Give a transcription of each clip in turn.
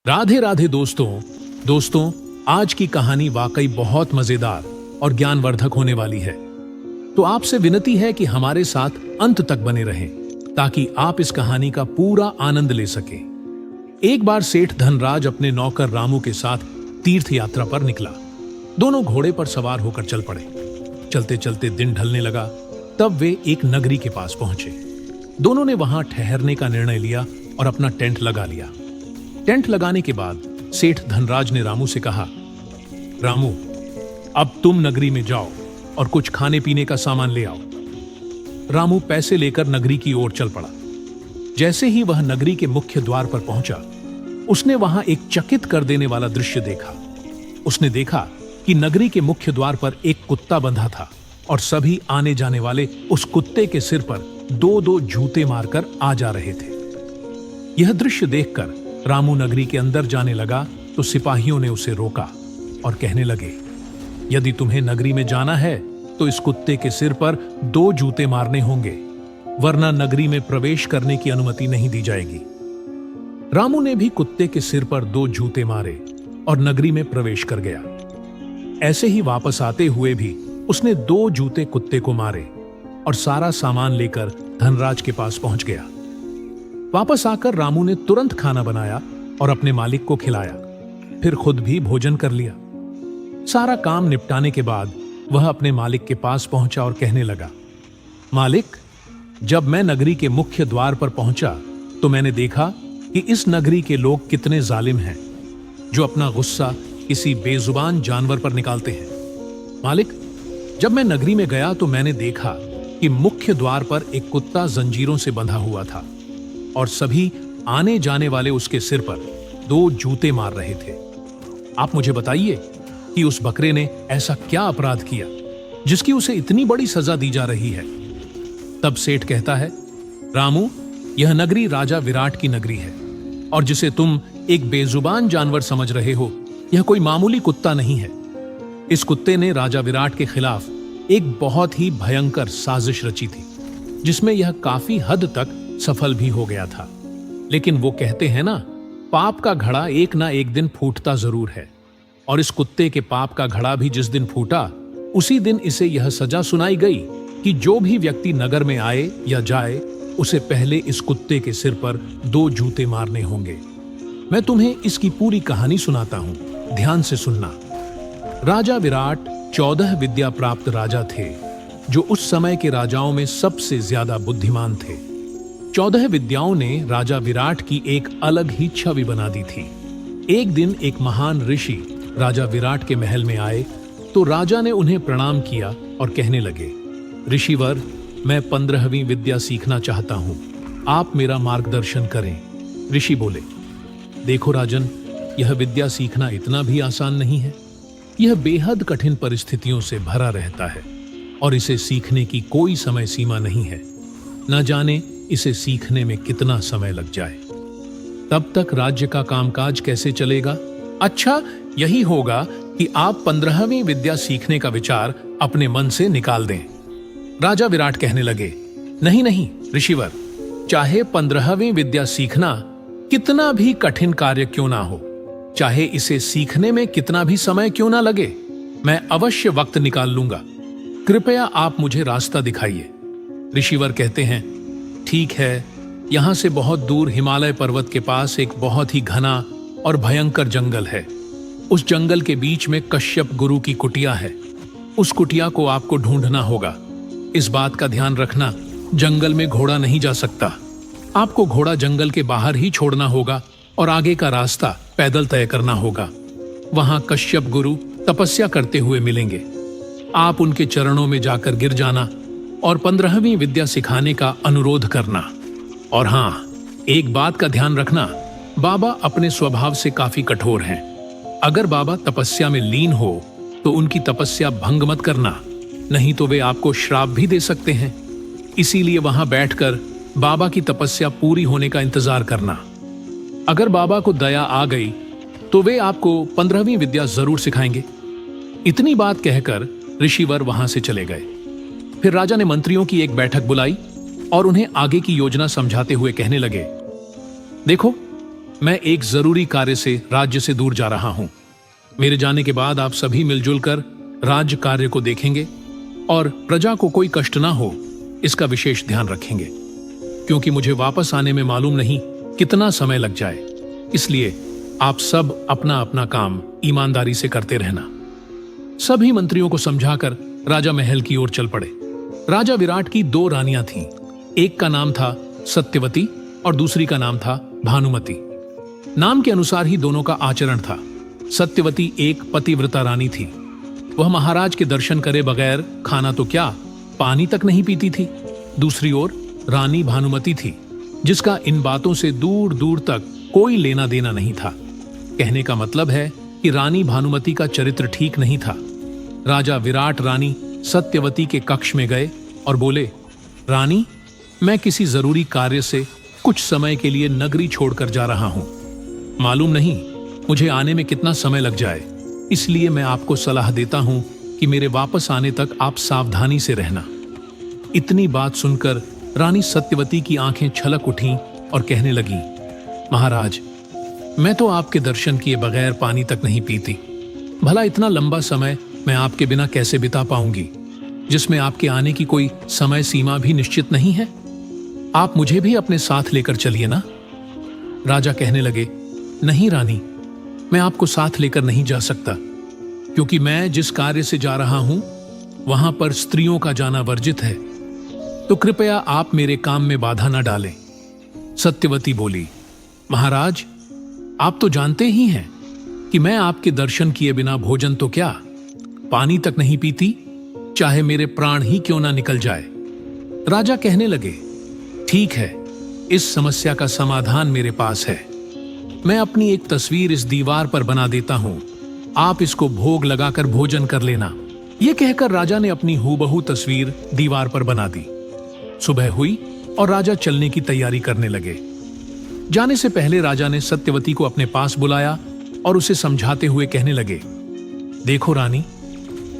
राधे राधे दोस्तों आज की कहानी वाकई बहुत मजेदार और ज्ञानवर्धक होने वाली है। तो आपसे विनती है कि हमारे साथ अंत तक बने रहें ताकि आप इस कहानी का पूरा आनंद ले सकें। एक बार सेठ धनराज अपने नौकर रामू के साथ तीर्थ यात्रा पर निकला। दोनों घोड़े पर सवार होकर चल पड़े। चलते चलते दिन ढलने लगा। तब वे एक नगरी के पास पहुंचे। दोनों ने वहां ठहरने का निर्णय लिया और अपना टेंट लगा लिया। टेंट लगाने के बाद सेठ धनराज ने रामू से कहा, रामू, अब तुम नगरी में जाओ और कुछ खाने पीने का सामान ले आओ। रामू पैसे लेकर नगरी की ओर चल पड़ा। जैसे ही वह नगरी के मुख्य द्वार पर पहुंचा, उसने वहां एक चकित कर देने वाला दृश्य देखा। उसने देखा कि नगरी के मुख्य द्वार पर एक कुत्ता बंधा था और सभी आने जाने वाले उस कुत्ते के सिर पर दो दो जूते मारकर आ जा रहे थे। यह दृश्य देखकर रामू नगरी के अंदर जाने लगा तो सिपाहियों ने उसे रोका और कहने लगे, यदि तुम्हें नगरी में जाना है तो इस कुत्ते के सिर पर दो जूते मारने होंगे, वरना नगरी में प्रवेश करने की अनुमति नहीं दी जाएगी। रामू ने भी कुत्ते के सिर पर दो जूते मारे और नगरी में प्रवेश कर गया। ऐसे ही वापस आते हुए भी उसने दो जूते कुत्ते को मारे और सारा सामान लेकर धनराज के पास पहुंच गया। वापस आकर रामू ने तुरंत खाना बनाया और अपने मालिक को खिलाया, फिर खुद भी भोजन कर लिया। सारा काम निपटाने के बाद वह अपने मालिक के पास पहुंचा और कहने लगा, मालिक, जब मैं नगरी के मुख्य द्वार पर पहुंचा तो मैंने देखा कि इस नगरी के लोग कितने जालिम हैं, जो अपना गुस्सा किसी बेजुबान जानवर पर निकालते हैं। मालिक, जब मैं नगरी में गया तो मैंने देखा कि मुख्य द्वार पर एक कुत्ता जंजीरों से बंधा हुआ था और सभी आने जाने वाले उसके सिर पर दो जूते मार रहे थे। आप मुझे बताइए कि उस बकरे ने ऐसा क्या अपराध किया जिसकी उसे इतनी बड़ी सजा दी जा रही है। तब सेठ कहता है, रामू, यह नगरी राजा विराट की नगरी है और जिसे तुम एक बेजुबान जानवर समझ रहे हो, यह कोई मामूली कुत्ता नहीं है। इस कुत्ते ने राजा विराट के खिलाफ एक बहुत ही भयंकर साजिश रची थी, जिसमें यह काफी हद तक सफल भी हो गया था। लेकिन वो कहते हैं ना, पाप का घड़ा एक ना एक दिन फूटता जरूर है, और इस कुत्ते के पाप का घड़ा भी जिस दिन फूटा, उसी दिन इसे यह सजा सुनाई गई कि जो भी व्यक्ति नगर में आए या जाए, उसे पहले इस कुत्ते के सिर पर दो जूते मारने होंगे। मैं तुम्हें इसकी पूरी कहानी सुनाता हूं, ध्यान से सुनना। राजा विराट 14 विद्या प्राप्त राजा थे, जो उस समय के राजाओं में सबसे ज्यादा बुद्धिमान थे। 14 विद्याओं ने राजा विराट की एक अलग ही छवि बना दी थी। एक दिन एक महान ऋषि राजा विराट के महल में आए तो राजा ने उन्हें प्रणाम किया और कहने लगे, ऋषिवर, मैं 15वीं विद्या सीखना चाहता हूं, आप मेरा मार्गदर्शन करें। ऋषि बोले, देखो राजन, यह विद्या सीखना इतना भी आसान नहीं है। यह बेहद कठिन परिस्थितियों से भरा रहता है और इसे सीखने की कोई समय सीमा नहीं है। न जाने इसे सीखने में कितना समय लग जाए। तब तक राज्य का कामकाज कैसे चलेगा? अच्छा, यही होगा कि आप 15वीं विद्या सीखने का विचार अपने मन से निकाल दें। राजा विराट कहने लगे, नहीं नहीं ऋषिवर, चाहे 15वीं विद्या सीखना कितना भी कठिन कार्य क्यों ना हो, चाहे इसे सीखने में कितना भी समय क्यों ना लगे, मैं अवश्य वक्त निकाल लूंगा। कृपया आप मुझे रास्ता दिखाइए। ऋषिवर कहते हैं, ठीक है, यहां से बहुत दूर हिमालय पर्वत के पास एक बहुत ही घना और भयंकर जंगल है। उस जंगल के बीच में कश्यप गुरु की कुटिया है। उस कुटिया को आपको ढूंढना होगा। इस बात का ध्यान रखना, जंगल में घोड़ा नहीं जा सकता। आपको घोड़ा जंगल के बाहर ही छोड़ना होगा और आगे का रास्ता पैदल तय करना होगा। वहां कश्यप गुरु तपस्या करते हुए मिलेंगे। आप उनके चरणों में जाकर गिर जाना और 15वीं विद्या सिखाने का अनुरोध करना। और हां, एक बात का ध्यान रखना, बाबा अपने स्वभाव से काफी कठोर हैं। अगर बाबा तपस्या में लीन हो तो उनकी तपस्या भंग मत करना, नहीं तो वे आपको श्राप भी दे सकते हैं। इसीलिए वहां बैठकर बाबा की तपस्या पूरी होने का इंतजार करना। अगर बाबा को दया आ गई तो वे आपको 15वीं विद्या जरूर सिखाएंगे। इतनी बात कहकर ऋषिवर वहां से चले गए। फिर राजा ने मंत्रियों की एक बैठक बुलाई और उन्हें आगे की योजना समझाते हुए कहने लगे, देखो, मैं एक जरूरी कार्य से राज्य से दूर जा रहा हूं। मेरे जाने के बाद आप सभी मिलजुल कर राज्य कार्य को देखेंगे और प्रजा को कोई कष्ट ना हो इसका विशेष ध्यान रखेंगे, क्योंकि मुझे वापस आने में मालूम नहीं कितना समय लग जाए। इसलिए आप सब अपना अपना काम ईमानदारी से करते रहना। सभी मंत्रियों को समझाकर राजा महल की ओर चल पड़े। राजा विराट की 2 रानियां थीं। एक का नाम था सत्यवती और दूसरी का नाम था भानुमति। नाम के अनुसार ही दोनों का आचरण था। सत्यवती एक पतिव्रता रानी थी। वह महाराज के दर्शन करे बगैर खाना तो क्या, पानी तक नहीं पीती थी। दूसरी ओर रानी भानुमति थी, जिसका इन बातों से दूर दूर तक कोई लेना देना नहीं था। कहने का मतलब है कि रानी भानुमति का चरित्र ठीक नहीं था। राजा विराट रानी सत्यवती के कक्ष में गए और बोले, रानी, मैं किसी जरूरी कार्य से कुछ समय के लिए नगरी छोड़कर जा रहा हूं। मालूम नहीं मुझे आने में कितना समय लग जाए, इसलिए मैं आपको सलाह देता हूं कि मेरे वापस आने तक आप सावधानी से रहना। इतनी बात सुनकर रानी सत्यवती की आंखें छलक उठीं और कहने लगी, महाराज, मैं तो आपके दर्शन किए बगैर पानी तक नहीं पीती। भला इतना लंबा समय मैं आपके बिना कैसे बिता पाऊंगी, जिसमें आपके आने की कोई समय सीमा भी निश्चित नहीं है। आप मुझे भी अपने साथ लेकर चलिए ना। राजा कहने लगे, नहीं रानी, मैं आपको साथ लेकर नहीं जा सकता, क्योंकि मैं जिस कार्य से जा रहा हूं वहां पर स्त्रियों का जाना वर्जित है। तो कृपया आप मेरे काम में बाधा न डालें। सत्यवती बोली, महाराज, आप तो जानते ही हैं कि मैं आपके दर्शन किए बिना भोजन तो क्या, पानी तक नहीं पीती, चाहे मेरे प्राण ही क्यों ना निकल जाए। राजा कहने लगे, ठीक है, इस समस्या का समाधान मेरे पास है। मैं अपनी एक तस्वीर इस दीवार पर बना देता हूं, आप इसको भोग लगाकर भोजन कर लेना। यह कहकर राजा ने अपनी हूबहू तस्वीर दीवार पर बना दी। सुबह हुई और राजा चलने की तैयारी करने लगे। जाने से पहले राजा ने सत्यवती को अपने पास बुलाया और उसे समझाते हुए कहने लगे, देखो रानी,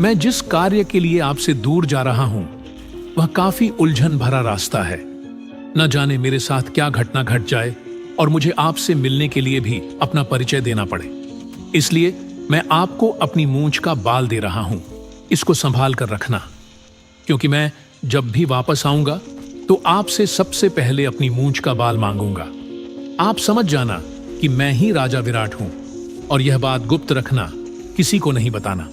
मैं जिस कार्य के लिए आपसे दूर जा रहा हूं वह काफी उलझन भरा रास्ता है। न जाने मेरे साथ क्या घटना घट जाए और मुझे आपसे मिलने के लिए भी अपना परिचय देना पड़े। इसलिए मैं आपको अपनी मूंछ का बाल दे रहा हूं, इसको संभाल कर रखना, क्योंकि मैं जब भी वापस आऊंगा तो आपसे सबसे पहले अपनी मूंछ का बाल मांगूंगा। आप समझ जाना कि मैं ही राजा विराट हूं, और यह बात गुप्त रखना, किसी को नहीं बताना।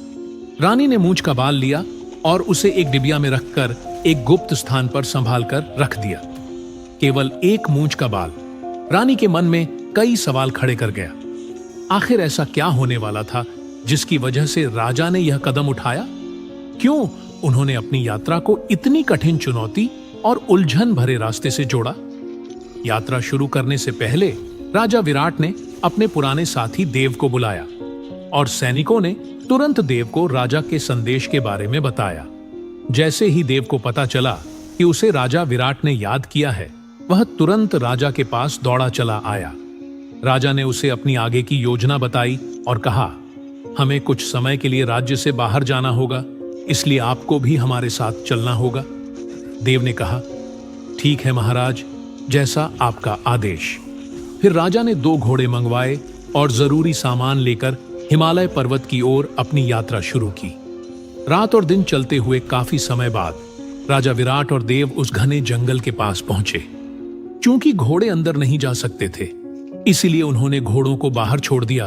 रानी ने मूंछ का बाल लिया और उसे एक डिबिया में रखकर एक गुप्त स्थान पर संभाल कर रख दिया। केवल एक मूंछ का बाल रानी के मन में कई सवाल खड़े कर गया। आखिर ऐसा क्या होने वाला था जिसकी वजह से राजा ने यह कदम उठाया? क्यों उन्होंने अपनी यात्रा को इतनी कठिन चुनौती और उलझन भरे रास्ते से जोड़ा? यात्रा शुरू करने से पहले राजा विराट ने अपने पुराने साथी देव को बुलाया और सैनिकों ने तुरंत देव को राजा के संदेश के बारे में बताया। जैसे ही देव को पता चला कि उसे राजा विराट ने याद किया है, वह तुरंत राजा के पास दौड़ा चला आया। राजा ने उसे अपनी आगे की योजना बताई और कहा, हमें कुछ समय के लिए राज्य से बाहर जाना होगा, इसलिए आपको भी हमारे साथ चलना होगा। देव ने कहा, ठीक है महाराज, जैसा आपका आदेश। फिर राजा ने 2 घोड़े मंगवाए और जरूरी सामान लेकर हिमालय पर्वत की ओर अपनी यात्रा शुरू की। रात और दिन चलते हुए काफी समय बाद राजा विराट और देव उस घने जंगल के पास पहुंचे। चूंकि घोड़े अंदर नहीं जा सकते थे, इसीलिए उन्होंने घोड़ों को बाहर छोड़ दिया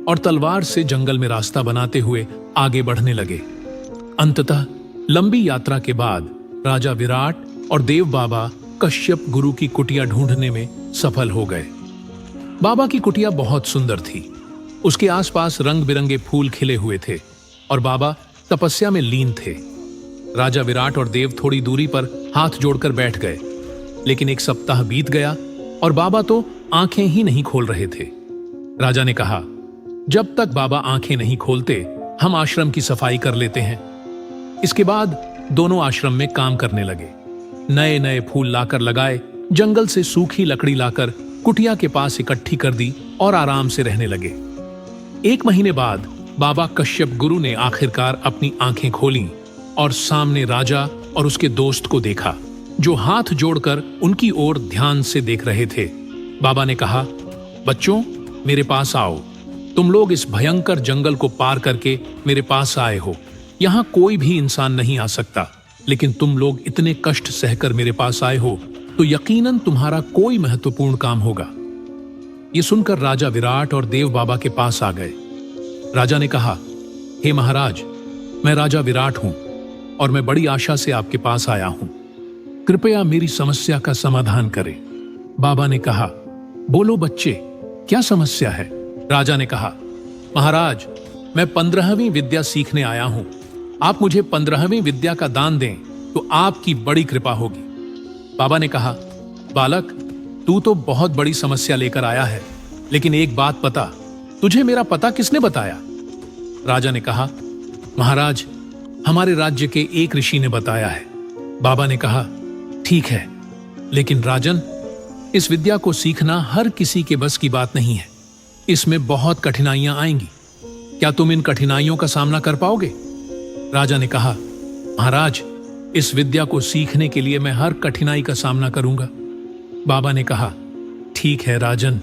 और तलवार से जंगल में रास्ता बनाते हुए आगे बढ़ने लगे। अंततः लंबी यात्रा के बाद राजा विराट और देव बाबा कश्यप गुरु की कुटिया ढूंढने में सफल हो गए। बाबा की कुटिया बहुत सुंदर थी। उसके आसपास रंग बिरंगे फूल खिले हुए थे और बाबा तपस्या में लीन थे। राजा विराट और देव थोड़ी दूरी पर हाथ जोड़कर बैठ गए, लेकिन 1 सप्ताह बीत गया और बाबा तो आंखें ही नहीं खोल रहे थे। राजा ने कहा, जब तक बाबा आंखें नहीं खोलते हम आश्रम की सफाई कर लेते हैं। इसके बाद दोनों आश्रम में काम करने लगे। नए नए फूल लाकर लगाए, जंगल से सूखी लकड़ी लाकर कुटिया के पास इकट्ठी कर दी और आराम से रहने लगे। 1 महीने बाद बाबा कश्यप गुरु ने आखिरकार अपनी आंखें खोलीं और सामने राजा और उसके दोस्त को देखा, जो हाथ जोड़कर उनकी ओर ध्यान से देख रहे थे। बाबा ने कहा, बच्चों, मेरे पास आओ। तुम लोग इस भयंकर जंगल को पार करके मेरे पास आए हो। यहाँ कोई भी इंसान नहीं आ सकता, लेकिन तुम लोग इतने कष्ट सहकर मेरे पास आए हो तो यकीनन तुम्हारा कोई महत्वपूर्ण काम होगा। ये सुनकर राजा विराट और देव बाबा के पास आ गए। राजा ने कहा, हे महाराज, मैं राजा विराट हूं और मैं बड़ी आशा से आपके पास आया हूं। कृपया मेरी समस्या का समाधान करें। बाबा ने कहा, बोलो बच्चे, क्या समस्या है? राजा ने कहा, महाराज, मैं 15वीं विद्या सीखने आया हूं। आप मुझे 15वीं विद्या का दान दें तो आपकी बड़ी कृपा होगी। बाबा ने कहा, बालक, तू तो बहुत बड़ी समस्या लेकर आया है, लेकिन एक बात बता, तुझे मेरा पता किसने बताया? राजा ने कहा, महाराज, हमारे राज्य के एक ऋषि ने बताया है। बाबा ने कहा, ठीक है, लेकिन राजन, इस विद्या को सीखना हर किसी के बस की बात नहीं है। इसमें बहुत कठिनाइयां आएंगी। क्या तुम इन कठिनाइयों का सामना कर पाओगे? राजा ने कहा, महाराज, इस विद्या को सीखने के लिए मैं हर कठिनाई का सामना करूंगा। बाबा ने कहा, ठीक है राजन,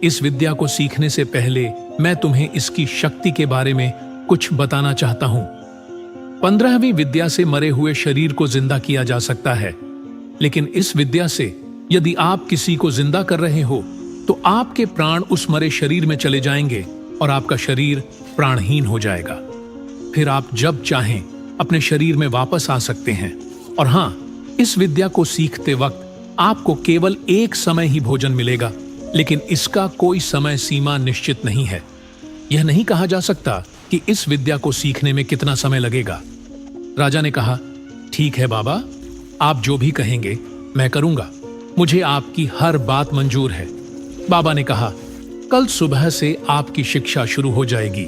इस विद्या को सीखने से पहले मैं तुम्हें इसकी शक्ति के बारे में कुछ बताना चाहता हूं। 15वीं विद्या से मरे हुए शरीर को जिंदा किया जा सकता है, लेकिन इस विद्या से यदि आप किसी को जिंदा कर रहे हो तो आपके प्राण उस मरे शरीर में चले जाएंगे और आपका शरीर प्राणहीन हो जाएगा। फिर आप जब चाहें अपने शरीर में वापस आ सकते हैं। और हां, इस विद्या को सीखते वक्त आपको केवल एक समय ही भोजन मिलेगा, लेकिन इसका कोई समय सीमा निश्चित नहीं है। यह नहीं कहा जा सकता कि इस विद्या को सीखने में कितना समय लगेगा। राजा ने कहा, ठीक है बाबा, आप जो भी कहेंगे मैं करूंगा। मुझे आपकी हर बात मंजूर है। बाबा ने कहा, कल सुबह से आपकी शिक्षा शुरू हो जाएगी।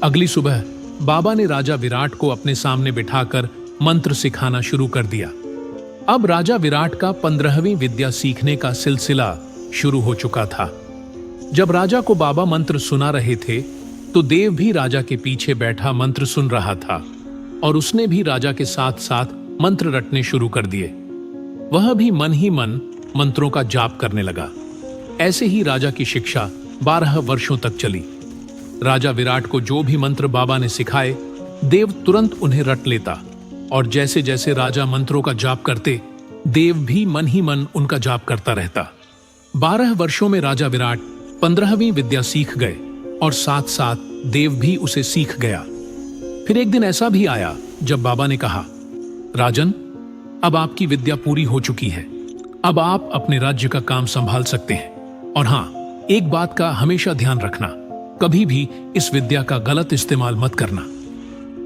अगली सुबह बाबा ने राजा विराट को अपने सामने बिठाकर मंत्र सिखाना शुरू कर दिया। अब राजा विराट का 15वीं विद्या सीखने का सिलसिला शुरू हो चुका था। जब राजा को बाबा मंत्र सुना रहे थे तो देव भी राजा के पीछे बैठा मंत्र सुन रहा था और उसने भी राजा के साथ साथ मंत्र रटने शुरू कर दिए। वह भी मन ही मन मंत्रों का जाप करने लगा। ऐसे ही राजा की शिक्षा 12 वर्षों तक चली। राजा विराट को जो भी मंत्र बाबा ने सिखाए, देव तुरंत उन्हें रट लेता और जैसे जैसे राजा मंत्रों का जाप करते, देव भी मन ही मन उनका जाप करता रहता। 12 वर्षों में राजा विराट 15वीं विद्या सीख गए और साथ साथ देव भी उसे सीख गया। फिर एक दिन ऐसा भी आया जब बाबा ने कहा, राजन, अब आपकी विद्या पूरी हो चुकी है। अब आप अपने राज्य का काम संभाल सकते हैं। और हां, एक बात का हमेशा ध्यान रखना, कभी भी इस विद्या का गलत इस्तेमाल मत करना।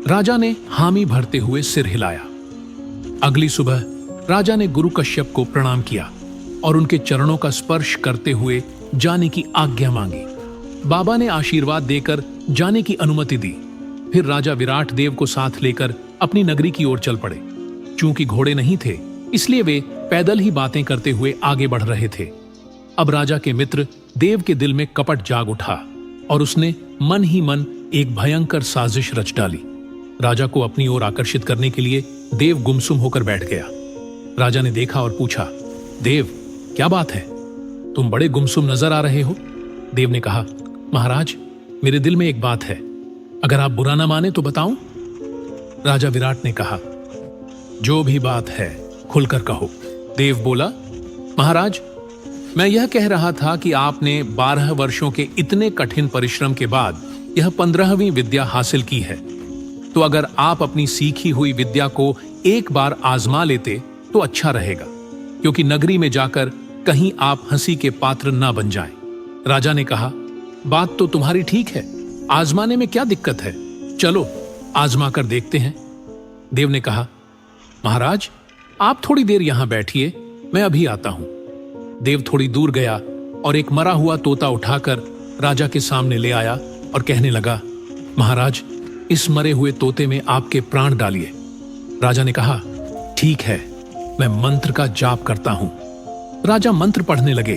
राजा ने हामी भरते हुए सिर हिलाया। अगली सुबह राजा ने गुरु कश्यप को प्रणाम किया और उनके चरणों का स्पर्श करते हुए जाने की आज्ञा मांगी। बाबा ने आशीर्वाद देकर जाने की अनुमति दी। फिर राजा विराट देव को साथ लेकर अपनी नगरी की ओर चल पड़े। चूंकि घोड़े नहीं थे, इसलिए वे पैदल ही बातें करते हुए आगे बढ़ रहे थे। अब राजा के मित्र देव के दिल में कपट जाग उठा और उसने मन ही मन एक भयंकर साजिश रच डाली। राजा को अपनी ओर आकर्षित करने के लिए देव गुमसुम होकर बैठ गया। राजा ने देखा और पूछा, देव, क्या बात है? तुम बड़े गुमसुम नजर आ रहे हो। देव ने कहा, महाराज, मेरे दिल में एक बात है, अगर आप बुरा ना माने तो बताऊं? राजा विराट ने कहा, जो भी बात है खुलकर कहो। देव बोला, महाराज, मैं यह कह रहा था कि आपने 12 वर्षों के इतने कठिन परिश्रम के बाद यह 15वीं विद्या हासिल की है, तो अगर आप अपनी सीखी हुई विद्या को एक बार आजमा लेते तो अच्छा रहेगा, क्योंकि नगरी में जाकर कहीं आप हंसी के पात्र ना बन जाएं। राजा ने कहा, बात तो तुम्हारी ठीक है, आजमाने में क्या दिक्कत है, चलो आजमा कर देखते हैं। देव ने कहा, महाराज, आप थोड़ी देर यहां बैठिए, मैं अभी आता हूं। देव थोड़ी दूर गया और एक मरा हुआ तोता उठाकर राजा के सामने ले आया और कहने लगा, महाराज, इस मरे हुए तोते में आपके प्राण डालिए। राजा ने कहा, ठीक है, मैं मंत्र का जाप करता हूं। राजा मंत्र पढ़ने लगे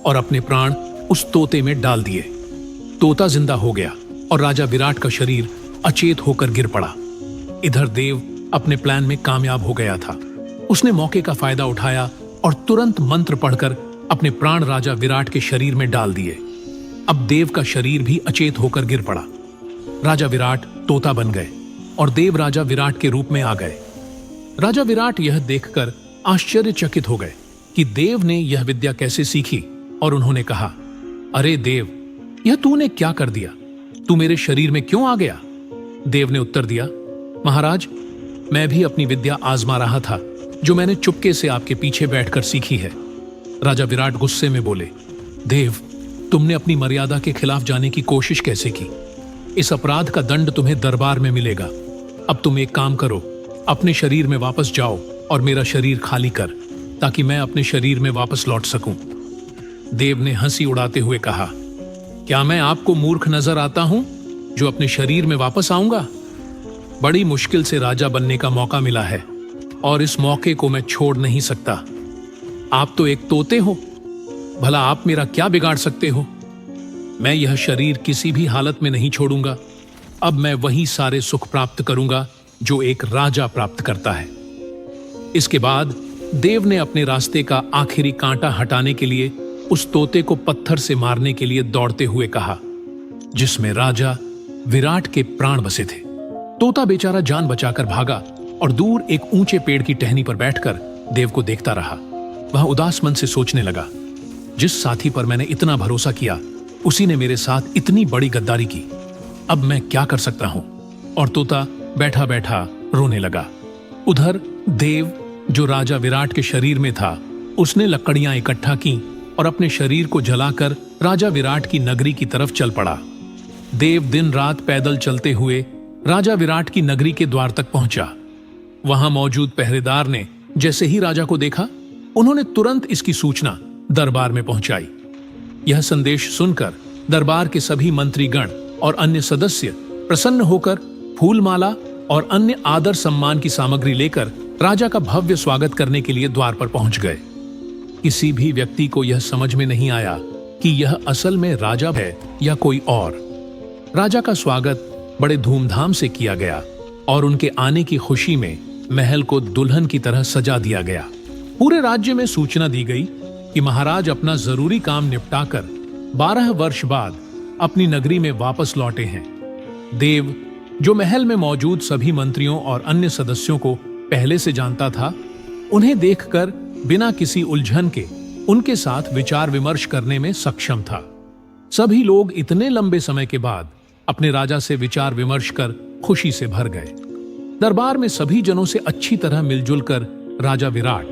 और अपने प्राण उस तोते में डाल दिए। तोता जिंदा हो गया और राजा विराट का शरीर अचेत होकर गिर पड़ा। इधर देव अपने प्लान में कामयाब हो गया था। उसने मौके का फायदा उठाया और तुरंत मंत्र पढ़कर अपने प्राण राजा विराट के शरीर में डाल दिए। अब देव का शरीर भी अचेत होकर गिर पड़ा। राजा विराट तोता बन गए और देव राजा विराट के रूप में आ गए। राजा विराट यह देखकर आश्चर्यचकित हो गए कि देव ने यह विद्या कैसे सीखी, और उन्होंने कहा, अरे देव, यह तूने क्या कर दिया? तू मेरे शरीर में क्यों आ गया? देव ने उत्तर दिया, महाराज, मैं भी अपनी विद्या आजमा रहा था, जो मैंने चुपके से आपके पीछे बैठकर सीखी है। राजा विराट गुस्से में बोले, देव, तुमने अपनी मर्यादा के खिलाफ जाने की कोशिश कैसे की? इस अपराध का दंड तुम्हें दरबार में मिलेगा। अब तुम एक काम करो, अपने शरीर में वापस जाओ और मेरा शरीर खाली कर, ताकि मैं अपने शरीर में वापस लौट सकूं। देव ने हंसी उड़ाते हुए कहा, क्या मैं आपको मूर्ख नजर आता हूं जो अपने शरीर में वापस आऊंगा? बड़ी मुश्किल से राजा बनने का मौका मिला है और इस मौके को मैं छोड़ नहीं सकता। आप तो एक तोते हो, भला आप मेरा क्या बिगाड़ सकते हो? मैं यह शरीर किसी भी हालत में नहीं छोड़ूंगा। अब मैं वही सारे सुख प्राप्त करूंगा जो एक राजा प्राप्त करता है। इसके बाद देव ने अपने रास्ते का आखिरी कांटा हटाने के लिए उस तोते को पत्थर से मारने के लिए दौड़ते हुए कहा, जिसमें राजा विराट के प्राण बसे थे। तोता बेचारा जान बचाकर भागा और दूर एक ऊंचे पेड़ की टहनी पर बैठकर देव को देखता रहा। वह उदास मन से सोचने लगा, जिस साथी पर मैंने इतना भरोसा किया, उसी ने मेरे साथ इतनी बड़ी गद्दारी की। अब मैं क्या कर सकता हूं? और तोता बैठा बैठा रोने लगा। उधर देव, जो राजा विराट के शरीर में था, उसने लकड़ियां इकट्ठा की और अपने शरीर को जलाकर राजा विराट की नगरी की तरफ चल पड़ा। देव दिन रात पैदल चलते हुए राजा विराट की नगरी के द्वार तक पहुंचा। वहां मौजूद पहरेदार ने जैसे ही राजा को देखा, उन्होंने तुरंत इसकी सूचना दरबार में पहुंचाई। यह संदेश सुनकर दरबार के सभी मंत्रीगण और अन्य सदस्य प्रसन्न होकर फूलमाला और अन्य आदर सम्मान की सामग्री लेकर राजा का भव्य स्वागत करने के लिए द्वार पर पहुंच गए। किसी भी व्यक्ति को यह समझ में नहीं आया कि यह असल में राजा है या कोई और। राजा का स्वागत बड़े धूमधाम से किया गया और उनके आने की खुशी में महल को दुल्हन की तरह सजा दिया गया। पूरे राज्य में सूचना दी गई कि महाराज अपना जरूरी काम निपटाकर 12 वर्ष बाद अपनी नगरी में वापस लौटे हैं। देव, जो महल में मौजूद सभी मंत्रियों और अन्य सदस्यों को पहले से जानता था, उन्हें देखकर बिना किसी उलझन के उनके साथ विचार विमर्श करने में सक्षम था। सभी लोग इतने लंबे समय के बाद अपने राजा से विचार विमर्श कर खुशी से भर गए। दरबार में सभी जनों से अच्छी तरह मिलजुल कर राजा विराट,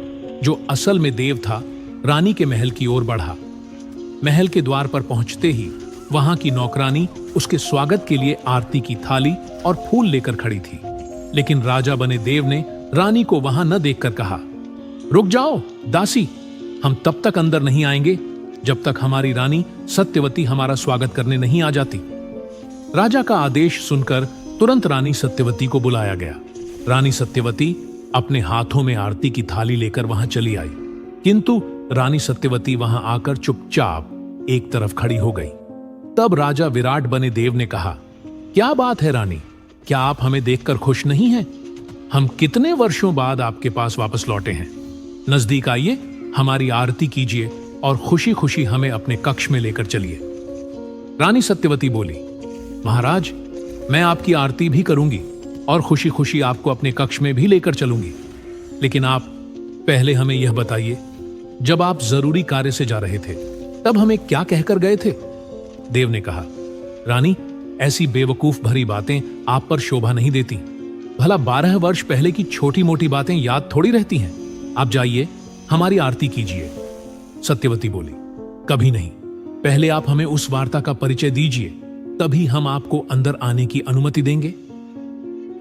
जो असल में देव था, रानी के महल की ओर बढ़ा। महल के द्वार पर पहुंचते ही वहां की नौकरानी उसके स्वागत के लिए आरती की थाली और फूल लेकर खड़ी थी। लेकिन राजा बने देव ने रानी को वहां न देखकर कहा, रुक जाओ दासी, हम तब तक अंदर नहीं आएंगे जब तक हमारी रानी सत्यवती हमारा स्वागत करने नहीं आ जाती। राजा का आदेश सुनकर तुरंत रानी सत्यवती को बुलाया गया। रानी सत्यवती अपने हाथों में आरती की थाली लेकर वहां चली आई, किंतु रानी सत्यवती वहां आकर चुपचाप एक तरफ खड़ी हो गई। तब राजा विराट बने देव ने कहा, क्या बात है रानी, क्या आप हमें देखकर खुश नहीं हैं? हम कितने वर्षों बाद आपके पास वापस लौटे हैं। नजदीक आइए, हमारी आरती कीजिए और खुशी खुशी हमें अपने कक्ष में लेकर चलिए। रानी सत्यवती बोली, महाराज, मैं आपकी आरती भी करूंगी और खुशी खुशी आपको अपने कक्ष में भी लेकर चलूंगी, लेकिन आप पहले हमें यह बताइए, जब आप जरूरी कार्य से जा रहे थे तब हमें क्या कहकर गए थे? देव ने कहा, रानी, ऐसी बेवकूफ भरी बातें आप पर शोभा नहीं देती। भला 12 वर्ष पहले की छोटी मोटी बातें याद थोड़ी रहती हैं। आप जाइए, हमारी आरती कीजिए। सत्यवती बोली, कभी नहीं, पहले आप हमें उस वार्ता का परिचय दीजिए, तभी हम आपको अंदर आने की अनुमति देंगे।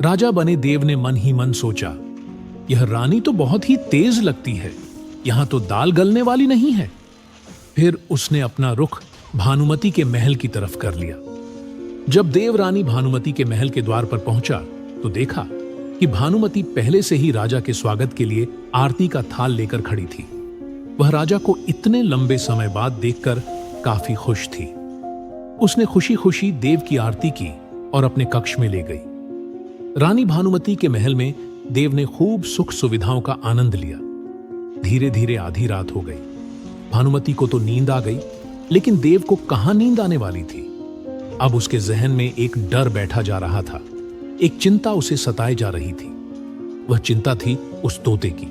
राजा बने देव ने मन ही मन सोचा, यह रानी तो बहुत ही तेज लगती है, यहां तो दाल गलने वाली नहीं है। फिर उसने अपना रुख भानुमति के महल की तरफ कर लिया। जब देव रानी भानुमति के महल के द्वार पर पहुंचा तो देखा कि भानुमति पहले से ही राजा के स्वागत के लिए आरती का थाल लेकर खड़ी थी। वह राजा को इतने लंबे समय बाद देखकर काफी खुश थी। उसने खुशी खुशी देव की आरती की और अपने कक्ष में ले गई। रानी भानुमति के महल में देव ने खूब सुख सुविधाओं का आनंद लिया। धीरे धीरे आधी रात हो गई। भानुमति को तो नींद आ गई, लेकिन देव को कहां नींद आने वाली थी। अब उसके जहन में एक डर बैठा जा रहा था, एक चिंता उसे सताए जा रही थी। वह चिंता थी उस तोते की,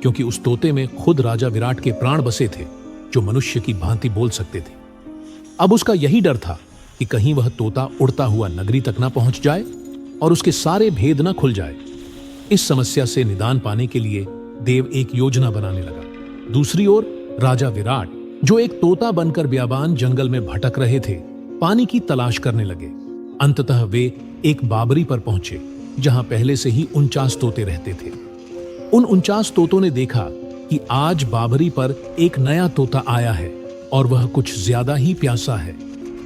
क्योंकि उस तोते में खुद राजा विराट के प्राण बसे थे, जो मनुष्य की भांति बोल सकते थे। अब उसका यही डर था कि कहीं वह तोता उड़ता हुआ नगरी तक ना पहुंच जाए और उसके सारे भेद ना खुल जाए। इस समस्या से निदान पाने के लिए देव एक योजना बनाने लगा। दूसरी ओर राजा विराट, जो एक तोता बनकर बियाबान जंगल में भटक रहे थे, पानी की तलाश करने लगे। अंततः वे एक बाबरी पर पहुंचे, जहां पहले से ही 49 तोते रहते थे। उन 49 तोतों ने देखा कि आज बाबरी पर एक नया तोता आया है और वह कुछ ज्यादा ही प्यासा है।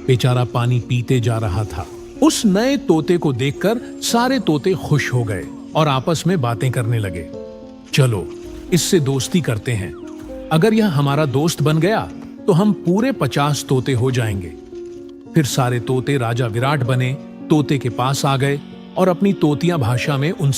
बेचारा पानी पीते जा रहा था। उस नए तोते को देखकर सारे तोते खुश हो गए और आपस में बातें करने लगे। चलो इससे दोस्ती करते हैं, अगर यह हमारा दोस्त बन गया तो हम पूरे 50 तोते हो जाएंगे। फिर सारे तोते राजा विराट बने तोते के पास आ गए और अपनी तोतिया भाषा में उनसे